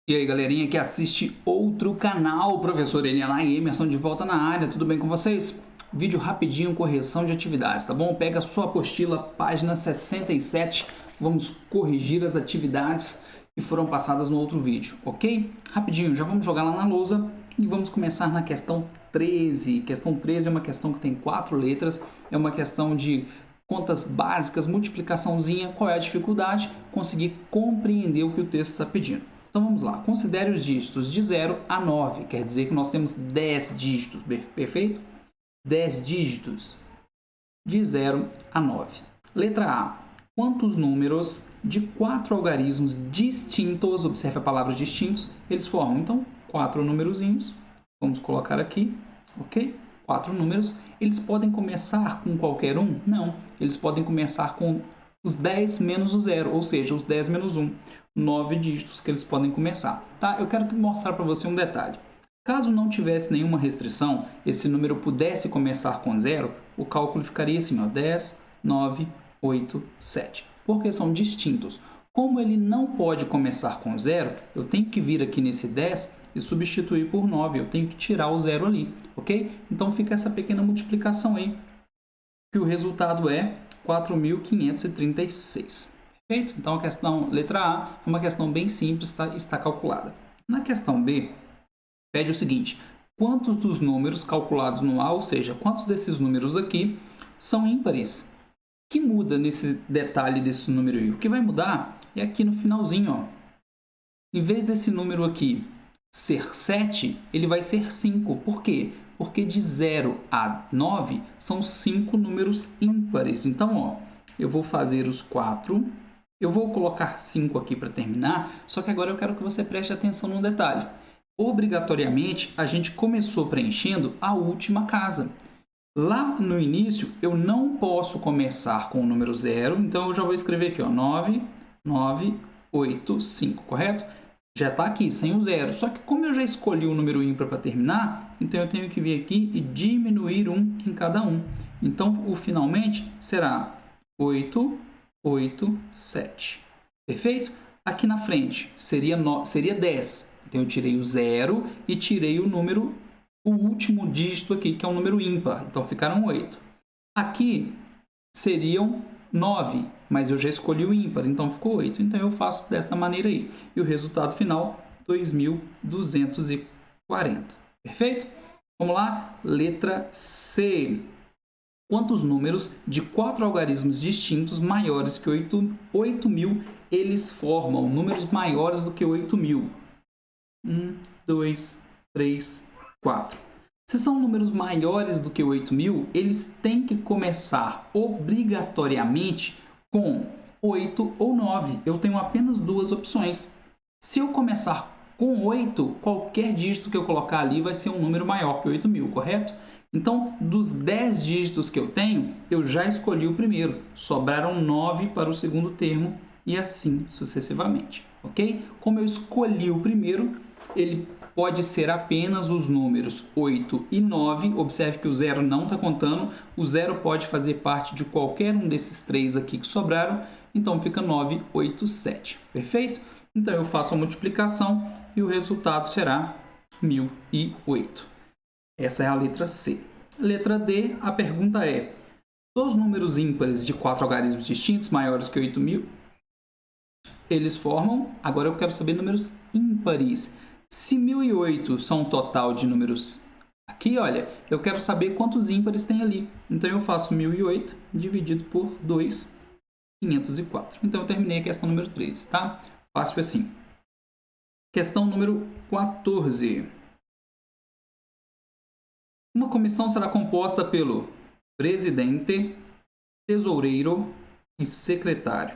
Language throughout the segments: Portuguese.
E aí, galerinha que assiste outro canal, professor Eliana e Emerson de volta na área, tudo bem com vocês? Vídeo rapidinho, correção de atividades, tá bom? Pega a sua apostila, página 67, vamos corrigir as atividades que foram passadas no outro vídeo, ok? Rapidinho, já vamos jogar lá na lousa e vamos começar na questão 13. Questão 13 é uma questão que tem 4 letras, é uma questão de contas básicas, multiplicaçãozinha. Qual é a dificuldade? Conseguir compreender o que o texto está pedindo. Então vamos lá, considere os dígitos de 0 a 9, quer dizer que nós temos 10 dígitos, perfeito? 10 dígitos de 0 a 9. Letra A, quantos números de 4 algarismos distintos, observe a palavra distintos, eles formam? Então, 4 numerozinhos, vamos colocar aqui, ok? 4 números, eles podem começar com qualquer um? Não, eles podem começar com os 10 menos o 0, ou seja, os 10 menos 1. 9 dígitos que eles podem começar. Tá? Eu quero mostrar para você um detalhe. Caso não tivesse nenhuma restrição, esse número pudesse começar com 0, o cálculo ficaria assim, ó, 10, 9, 8, 7. Porque são distintos. Como ele não pode começar com 0, eu tenho que vir aqui nesse 10 e substituir por 9. Eu tenho que tirar o 0 ali, ok? Então fica essa pequena multiplicação aí, que o resultado é 4.536. Perfeito? Então, a questão letra A é uma questão bem simples, está calculada. Na questão B, pede o seguinte, quantos dos números calculados no A, ou seja, quantos desses números aqui são ímpares? O que muda nesse detalhe desse número aí? O que vai mudar é aqui no finalzinho, ó. Em vez desse número aqui ser 7, ele vai ser 5. Por quê? Porque de 0 a 9 são 5 números ímpares. Então, ó, eu vou fazer os 4. Eu vou colocar 5 aqui para terminar, só que agora eu quero que você preste atenção num detalhe. Obrigatoriamente, a gente começou preenchendo a última casa. Lá no início, eu não posso começar com o número 0, então eu já vou escrever aqui, ó, 9, 9, 8, 5, correto? Já está aqui, sem o 0. Só que como eu já escolhi o número ímpar para terminar, então eu tenho que vir aqui e diminuir 1 em cada um. Então, o finalmente será 8, 8, 7. Perfeito? Aqui na frente seria 10. Então, eu tirei o 0 e tirei o número, o último dígito aqui, que é um número ímpar. Então, ficaram 8. Aqui seriam 9, mas eu já escolhi o ímpar, então ficou 8. Então, eu faço dessa maneira aí. E o resultado final, 2.240. Perfeito? Vamos lá? Letra C. Quantos números de 4 algarismos distintos maiores que 8.000 eles formam? Números maiores do que 8.000. 1, 2, 3, 4. Se são números maiores do que 8.000, eles têm que começar obrigatoriamente com 8 ou 9. Eu tenho apenas duas opções. Se eu começar com 8, qualquer dígito que eu colocar ali vai ser um número maior que 8.000, correto? Então, dos 10 dígitos que eu tenho, eu já escolhi o primeiro. Sobraram 9 para o segundo termo e assim sucessivamente, ok? Como eu escolhi o primeiro, ele pode ser apenas os números 8 e 9. Observe que o 0 não está contando. O 0 pode fazer parte de qualquer um desses três aqui que sobraram. Então, fica 9, 8, 7. Perfeito? Então, eu faço a multiplicação e o resultado será 1.008. Essa é a letra C. Letra D, a pergunta é: dos números ímpares de 4 algarismos distintos maiores que 8.000, eles formam... Agora eu quero saber números ímpares. Se 1.008 são um total de números aqui, olha, eu quero saber quantos ímpares tem ali. Então, eu faço 1.008 dividido por 2, 504. Então, eu terminei a questão número 3, tá? Fácil assim. Questão número 14. Uma comissão será composta pelo presidente, tesoureiro e secretário.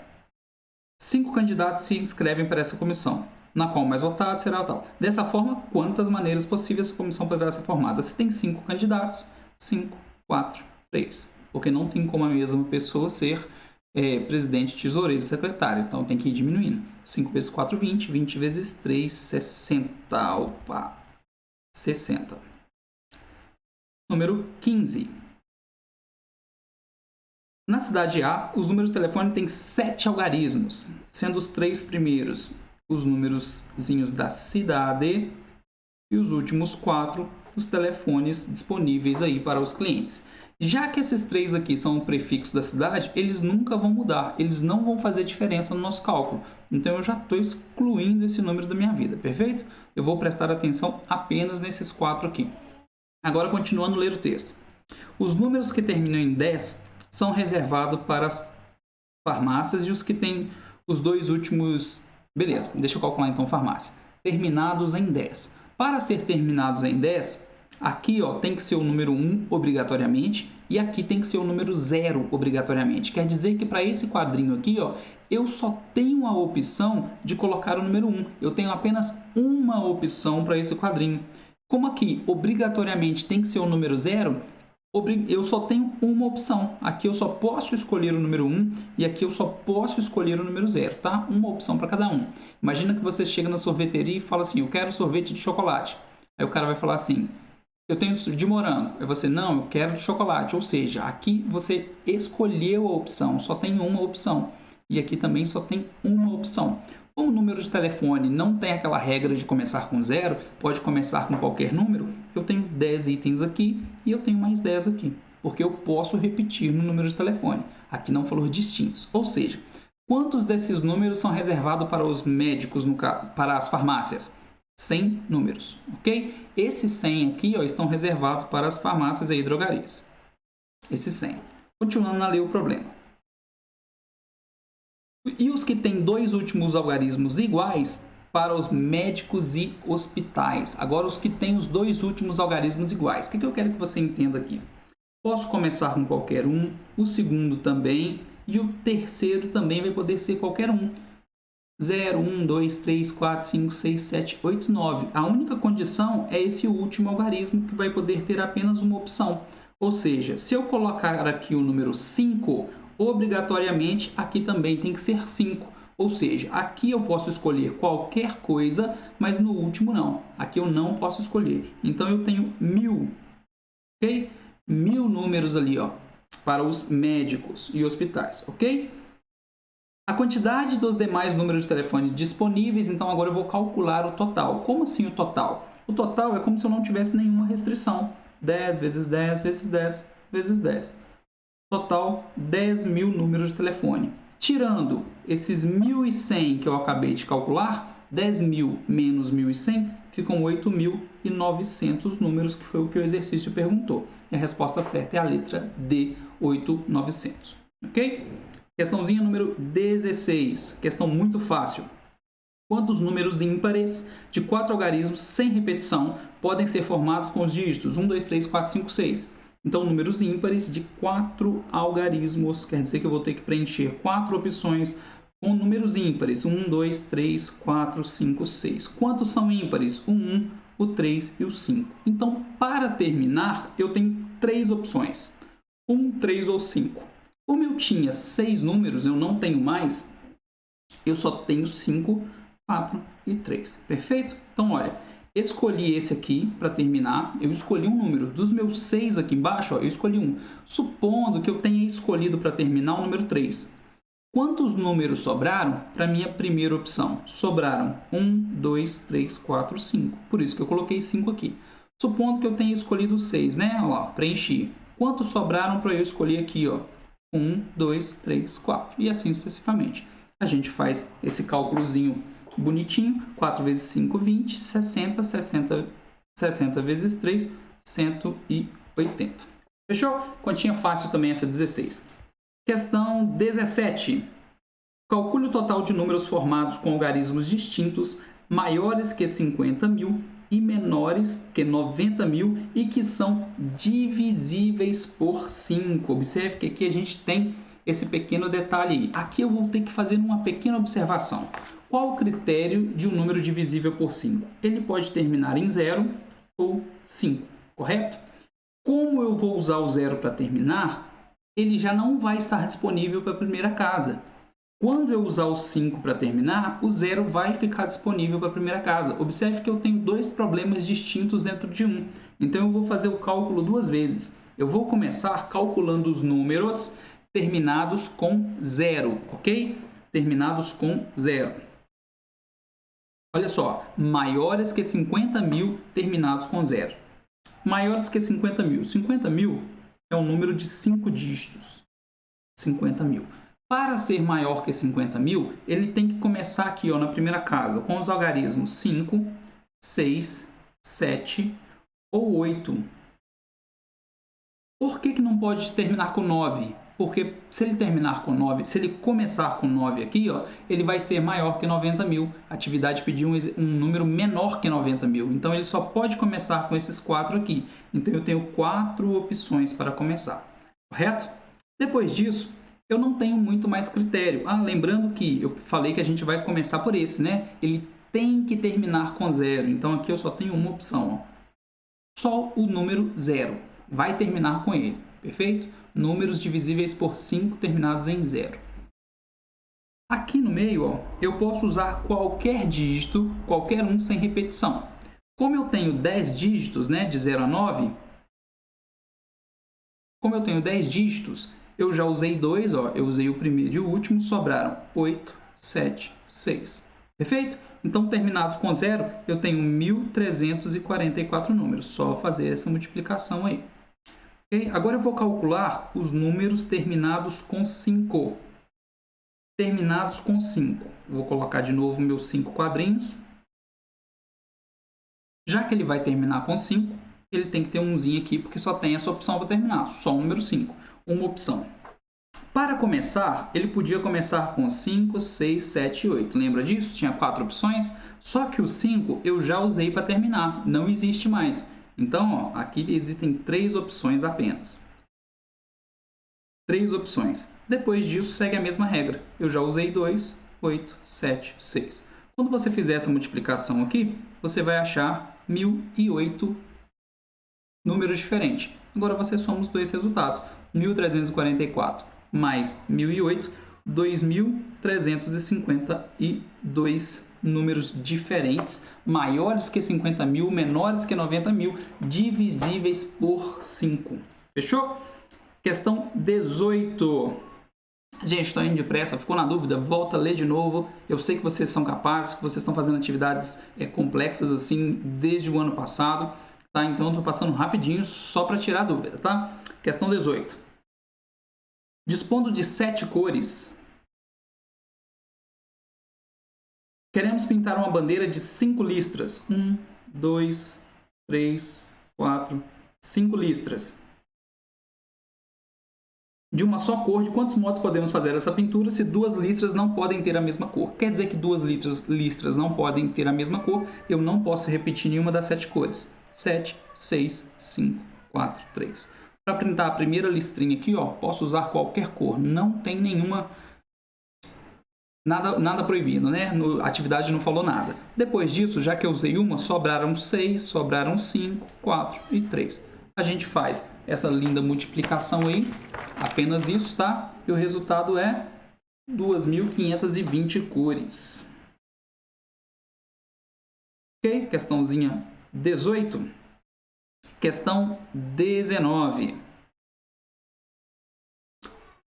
5 candidatos se inscrevem para essa comissão, na qual o mais votado será tal. Dessa forma, quantas maneiras possíveis a comissão poderá ser formada? Se tem 5 candidatos, 5, 4, 3. Porque não tem como a mesma pessoa ser presidente, tesoureiro e secretário. Então, tem que ir diminuindo. 5 vezes 4, 20. 20 vezes 3, 60. Opa! 60. Número 15. Na cidade A, os números de telefone têm 7 algarismos, sendo os 3 primeiros os númerozinhos da cidade e os últimos 4 dos telefones disponíveis aí para os clientes. Já que esses 3 aqui são o prefixo da cidade, eles nunca vão mudar, eles não vão fazer diferença no nosso cálculo. Então, eu já estou excluindo esse número da minha vida, perfeito? Eu vou prestar atenção apenas nesses 4 aqui. Agora, continuando a ler o texto. Os números que terminam em 10 são reservados para as farmácias e os que têm os 2 últimos... Beleza, deixa eu calcular então farmácia. Terminados em 10. Para ser terminados em 10... Aqui ó, tem que ser o número 1 obrigatoriamente e aqui tem que ser o número 0 obrigatoriamente. Quer dizer que para esse quadrinho aqui, ó, eu só tenho a opção de colocar o número 1. Eu tenho apenas uma opção para esse quadrinho. Como aqui obrigatoriamente tem que ser o número 0, eu só tenho uma opção. Aqui eu só posso escolher o número 1 e aqui eu só posso escolher o número 0, tá? Uma opção para cada um. Imagina que você chega na sorveteria e fala assim, eu quero sorvete de chocolate. Aí o cara vai falar assim, eu tenho de morango. Aí você, não, eu quero de chocolate. Ou seja, aqui você escolheu a opção, só tem uma opção. E aqui também só tem uma opção. Como o número de telefone não tem aquela regra de começar com 0, pode começar com qualquer número, eu tenho 10 itens aqui e eu tenho mais 10 aqui. Porque eu posso repetir no número de telefone. Aqui não falou distintos. Ou seja, quantos desses números são reservados para os médicos, para as farmácias? 100 números, ok? Esses 100 aqui ó, estão reservados para as farmácias e drogarias. Esses 100. Continuando a ler o problema. E os que têm 2 últimos algarismos iguais para os médicos e hospitais. Agora, os que têm os 2 últimos algarismos iguais. O que eu quero que você entenda aqui? Posso começar com qualquer um, o segundo também, e o terceiro também vai poder ser qualquer um. 0, 1, 2, 3, 4, 5, 6, 7, 8, 9. A única condição é esse último algarismo que vai poder ter apenas uma opção. Ou seja, se eu colocar aqui o número 5, obrigatoriamente aqui também tem que ser 5. Ou seja, aqui eu posso escolher qualquer coisa, mas no último não. Aqui eu não posso escolher. Então eu tenho 1000, ok? 1000 números ali, ó, para os médicos e hospitais, ok? A quantidade dos demais números de telefone disponíveis, então agora eu vou calcular o total. Como assim o total? O total é como se eu não tivesse nenhuma restrição. 10 vezes 10 vezes 10 vezes 10. Total, 10.000 números de telefone. Tirando esses 1.100 que eu acabei de calcular, 10.000 menos 1.100 ficam 8.900 números, que foi o que o exercício perguntou. E a resposta certa é a letra D, 8.900. Ok? Questãozinha número 16, questão muito fácil. Quantos números ímpares de 4 algarismos sem repetição podem ser formados com os dígitos 1, 2, 3, 4, 5, 6? Então, números ímpares de 4 algarismos, quer dizer que eu vou ter que preencher 4 opções com números ímpares. 1, 2, 3, 4, 5, 6. Quantos são ímpares? O 1, o 3 e o 5. Então, para terminar, eu tenho 3 opções. 1, 3 ou 5. Como eu tinha 6 números, eu não tenho mais, eu só tenho 5, 4 e 3. Perfeito? Então, olha, escolhi esse aqui para terminar. Eu escolhi um número. Dos meus 6 aqui embaixo, ó, eu escolhi um. Supondo que eu tenha escolhido para terminar o número 3. Quantos números sobraram para a minha primeira opção? Sobraram 1, 2, 3, 4, 5. Por isso que eu coloquei 5 aqui. Supondo que eu tenha escolhido 6, né? Olha lá, preenchi. Quantos sobraram para eu escolher aqui, ó? 1, 2, 3, 4 e assim sucessivamente. A gente faz esse cálculozinho bonitinho, 4 vezes 5, 20, 60, 60 vezes 3, 180. Fechou? Continha fácil também essa 16. Questão 17. Calcule o total de números formados com algarismos distintos maiores que 50.000 e menores que 90.000 e que são divisíveis por 5. Observe que aqui a gente tem esse pequeno detalhe aí. Aqui eu vou ter que fazer uma pequena observação. Qual o critério de um número divisível por 5? Ele pode terminar em 0 ou 5, correto? Como eu vou usar o 0 para terminar, ele já não vai estar disponível para a primeira casa. Quando eu usar o 5 para terminar, o 0 vai ficar disponível para a primeira casa. Observe que eu tenho 2 problemas distintos dentro de um. Então, eu vou fazer o cálculo 2 vezes. Eu vou começar calculando os números terminados com 0, ok? Terminados com 0. Olha só, maiores que 50.000 terminados com 0. Maiores que 50.000. 50.000 é um número de 5 dígitos. 50.000. Para ser maior que 50.000, ele tem que começar aqui, ó, na primeira casa, com os algarismos 5, 6, 7 ou 8. Por que não pode terminar com 9? Porque se ele terminar com 9, se ele começar com 9 aqui, ó, ele vai ser maior que 90.000. A atividade pediu um número menor que 90.000. Então, ele só pode começar com esses 4 aqui. Então, eu tenho 4 opções para começar. Correto? Depois disso, eu não tenho muito mais critério. Lembrando que eu falei que a gente vai começar por esse, né? Ele tem que terminar com 0. Então, aqui eu só tenho uma opção. Ó. Só o número 0 vai terminar com ele. Perfeito? Números divisíveis por 5 terminados em 0. Aqui no meio, ó, eu posso usar qualquer dígito, qualquer um sem repetição. Como eu tenho 10 dígitos, né, de 0 a 9, como eu tenho 10 dígitos, eu já usei 2, ó, eu usei o primeiro e o último, sobraram 8, 7, 6. Perfeito? Então, terminados com 0, eu tenho 1.344 números. Só fazer essa multiplicação aí. Okay? Agora eu vou calcular os números terminados com 5. Terminados com 5. Vou colocar de novo meus 5 quadrinhos. Já que ele vai terminar com 5, ele tem que ter um umzinho aqui, porque só tem essa opção para terminar. Só o número 5. Uma opção. Para começar, ele podia começar com 5, 6, 7 e 8. Lembra disso? Tinha 4 opções. Só que o 5 eu já usei para terminar. Não existe mais. Então, ó, aqui existem 3 opções apenas. 3 opções. Depois disso, segue a mesma regra. Eu já usei 2, 8, 7, 6. Quando você fizer essa multiplicação aqui, você vai achar 1.008 números diferentes. Agora, você soma os dois resultados. 1.344 mais 1.008, 2.352 números diferentes, maiores que 50.000, menores que 90.000, divisíveis por 5. Fechou? Questão 18. Gente, estou indo depressa, ficou na dúvida? Volta a ler de novo. Eu sei que vocês são capazes, que vocês estão fazendo atividades complexas assim desde o ano passado. Tá? Então, estou passando rapidinho só para tirar a dúvida. Tá? Questão 18. Dispondo de 7 cores, queremos pintar uma bandeira de 5 listras. 1, 2, 3, 4, 5 listras. De uma só cor, de quantos modos podemos fazer essa pintura se 2 listras não podem ter a mesma cor? Quer dizer que 2 listras não podem ter a mesma cor, eu não posso repetir nenhuma das 7 cores. 7, 6, 5, 4, 3. Para pintar a primeira listrinha aqui, ó, posso usar qualquer cor. Não tem nenhuma... Nada proibido, né? A atividade não falou nada. Depois disso, já que eu usei uma, sobraram 6, sobraram 5, 4 e 3. A gente faz essa linda multiplicação aí, apenas isso, tá? E o resultado é 2.520 cores. Ok? Questãozinha 18. Questão 19.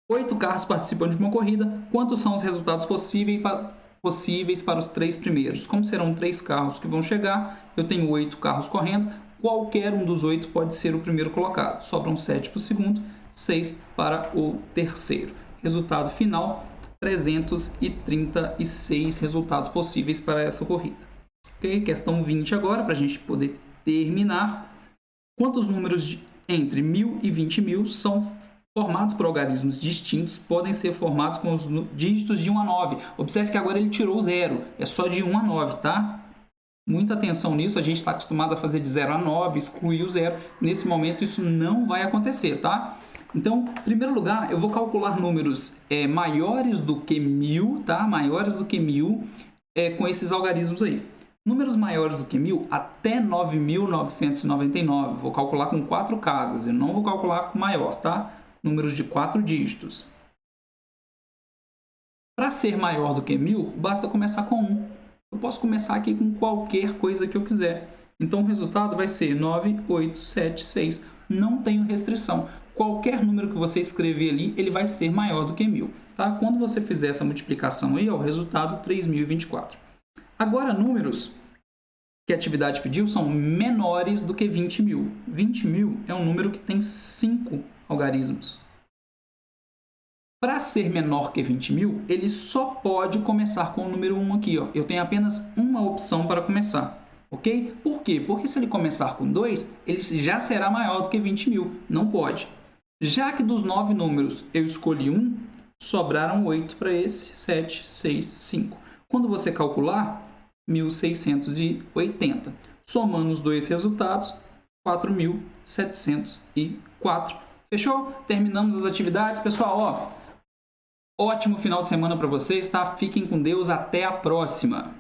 8 carros participam de uma corrida. Quantos são os resultados possíveis para os 3 primeiros? Como serão 3 carros que vão chegar, eu tenho 8 carros correndo. Qualquer um dos 8 pode ser o primeiro colocado. Sobram 7 para o segundo, 6 para o terceiro. Resultado final, 336 resultados possíveis para essa corrida. Okay? Questão 20 agora, para a gente poder terminar. Quantos números entre 1.000 e 20.000 são formados por algarismos distintos, podem ser formados com os dígitos de 1 a 9. Observe que agora ele tirou o 0, é só de 1 a 9, tá? Muita atenção nisso, a gente está acostumado a fazer de 0 a 9, excluir o 0. Nesse momento isso não vai acontecer, tá? Então, em primeiro lugar, eu vou calcular números maiores do que 1.000, tá? Maiores do que 1.000 com esses algarismos aí. Números maiores do que 1.000 até 9.999. Vou calcular com 4 casas, eu não vou calcular com maior, tá? Números de 4 dígitos. Para ser maior do que 1.000, basta começar com 1. Eu posso começar aqui com qualquer coisa que eu quiser. Então, o resultado vai ser 9, 8, 7, 6. Não tenho restrição. Qualquer número que você escrever ali, ele vai ser maior do que 1.000. Tá? Quando você fizer essa multiplicação aí, ó, o resultado 3.024. Agora, números que a atividade pediu são menores do que 20.000. 20.000 é um número que tem 5 algarismos. Para ser menor que 20.000, ele só pode começar com o número 1 aqui. Ó. Eu tenho apenas uma opção para começar. Ok? Por quê? Porque se ele começar com 2, ele já será maior do que 20.000. Não pode. Já que dos 9 números eu escolhi 1, sobraram 8 para esse, 7, 6, 5. Quando você calcular, 1.680. Somando os dois resultados, 4.704. Fechou? Terminamos as atividades. Pessoal, ó, ótimo final de semana para vocês, tá? Fiquem com Deus, até a próxima!